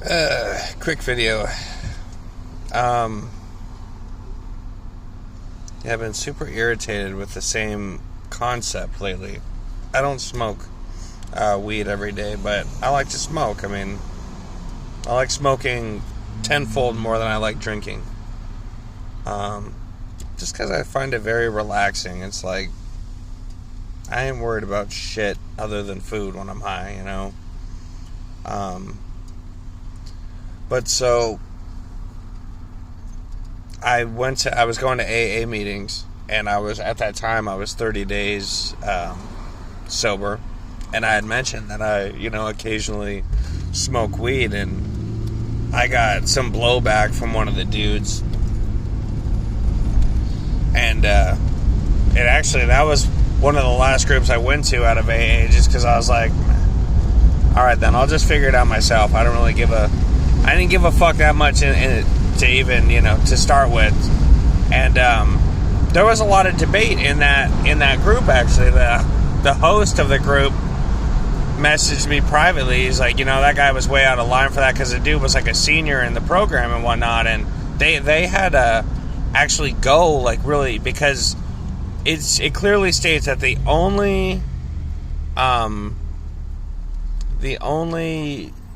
Quick video. I've been super irritated with the same concept lately. I don't smoke weed every day, but I like to smoke. I mean, I like smoking tenfold more than I like drinking. Just because I find it very relaxing. It's like, I ain't worried about shit other than food when I'm high, you know? But so, I was going to AA meetings, and at that time, I was 30 days sober, and I had mentioned that I, occasionally smoke weed, and I got some blowback from one of the dudes, and that was one of the last groups I went to out of AA, just because I was like, alright then, I'll just figure it out myself. I didn't give a fuck that much in it to even, to start with. And there was a lot of debate in that group, actually. The host of the group messaged me privately. He's like, that guy was way out of line for that, because the dude was like a senior in the program and whatnot, and they had to actually go, like, really, because it clearly states that the only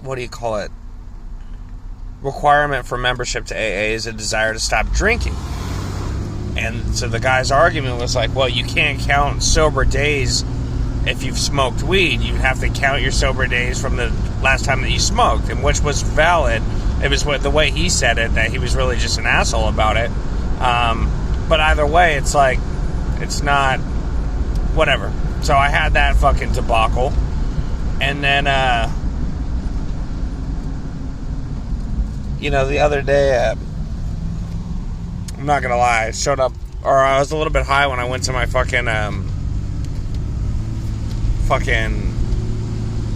what do you call it, requirement for membership to AA is a desire to stop drinking. And so the guy's argument was like, well, you can't count sober days if you've smoked weed. You have to count your sober days from the last time that you smoked, and which was valid. It was the way he said it, that he was really just an asshole about it. But either way, it's like, it's not, whatever. So I had that fucking debacle. And then, the other day, I'm not gonna lie, I showed up, or I was a little bit high when I went to my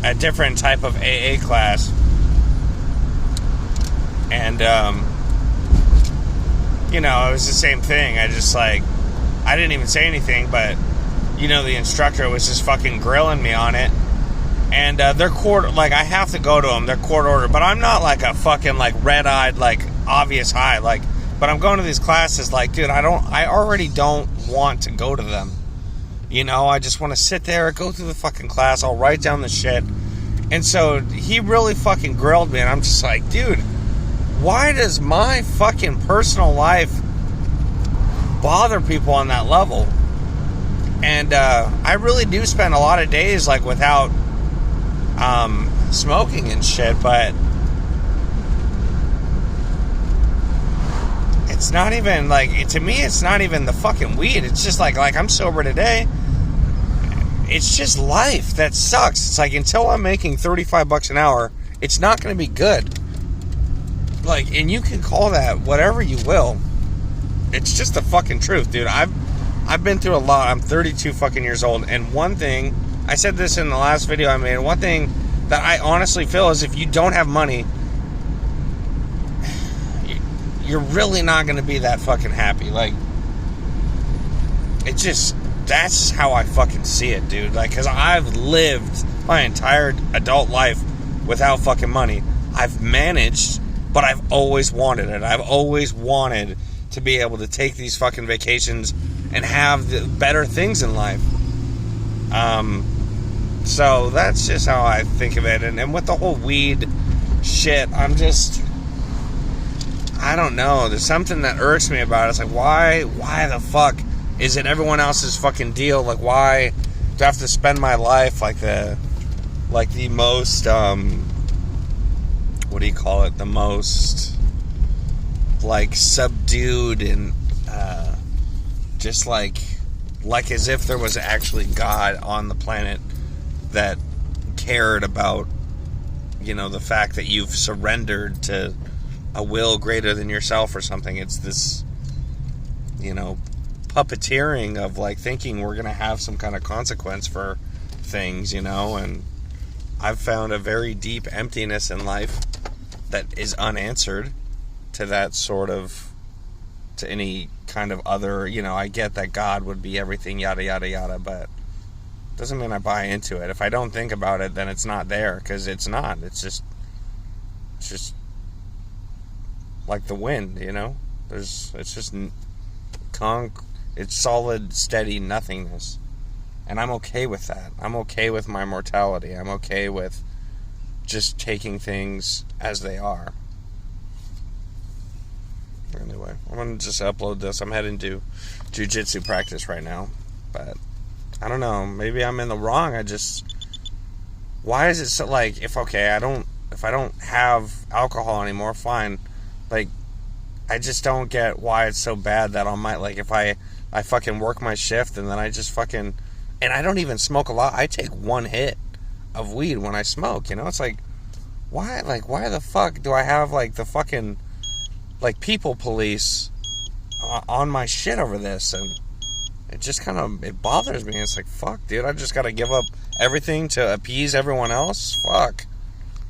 a different type of AA class. And, it was the same thing. I didn't even say anything, but, the instructor was just fucking grilling me on it. And they're I have to go to them. They're court ordered, but I'm not like a fucking like red-eyed, like obvious high. But I'm going to these classes, like, dude, I already don't want to go to them. I just want to sit there, go through the fucking class, I'll write down the shit. And so he really fucking grilled me, and I'm just like, dude, why does my fucking personal life bother people on that level? And I really do spend a lot of days like without smoking and shit, but it's not even like, to me, it's not even the fucking weed. It's just like I'm sober today. It's just life that sucks. It's like, until I'm making $35 an hour, it's not going to be good. Like, and you can call that whatever you will. It's just the fucking truth, dude. I've been through a lot. I'm 32 fucking years old, and one thing, I said this in the last video I made, one thing that I honestly feel is, if you don't have money, you're really not going to be that fucking happy. Like, that's how I fucking see it, dude. Like, because I've lived my entire adult life without fucking money. I've managed, but I've always wanted it. I've always wanted to be able to take these fucking vacations and have the better things in life. So that's just how I think of it. And with the whole weed shit, I don't know. There's something that irks me about it. It's like, why the fuck is it everyone else's fucking deal? Like, why do I have to spend my life like the most, what do you call it? The most, like, subdued and, just like as if there was actually God on the planet that cared about, the fact that you've surrendered to a will greater than yourself or something. It's this, puppeteering of, like, thinking we're going to have some kind of consequence for things, and I've found a very deep emptiness in life that is unanswered to that sort of, to any kind of other, I get that God would be everything, yada, yada, yada, but doesn't mean I buy into it. If I don't think about it, then it's not there, because it's not. It's just, It's just like the wind, you know? It's just it's solid, steady nothingness. And I'm okay with that. I'm okay with my mortality. I'm okay with just taking things as they are. Anyway, I'm going to just upload this. I'm heading to jiu-jitsu practice right now. But I don't know. Maybe I'm in the wrong. Why is it so, like, if I don't have alcohol anymore, fine. Like, I just don't get why it's so bad that on my, like, if I fucking work my shift and then I just fucking, and I don't even smoke a lot. I take one hit of weed when I smoke, you know? It's like, why the fuck do I have, like, the fucking, like, people police on my shit over this? And it just kind of, it bothers me. It's like, fuck, dude, I just gotta give up everything to appease everyone else? Fuck.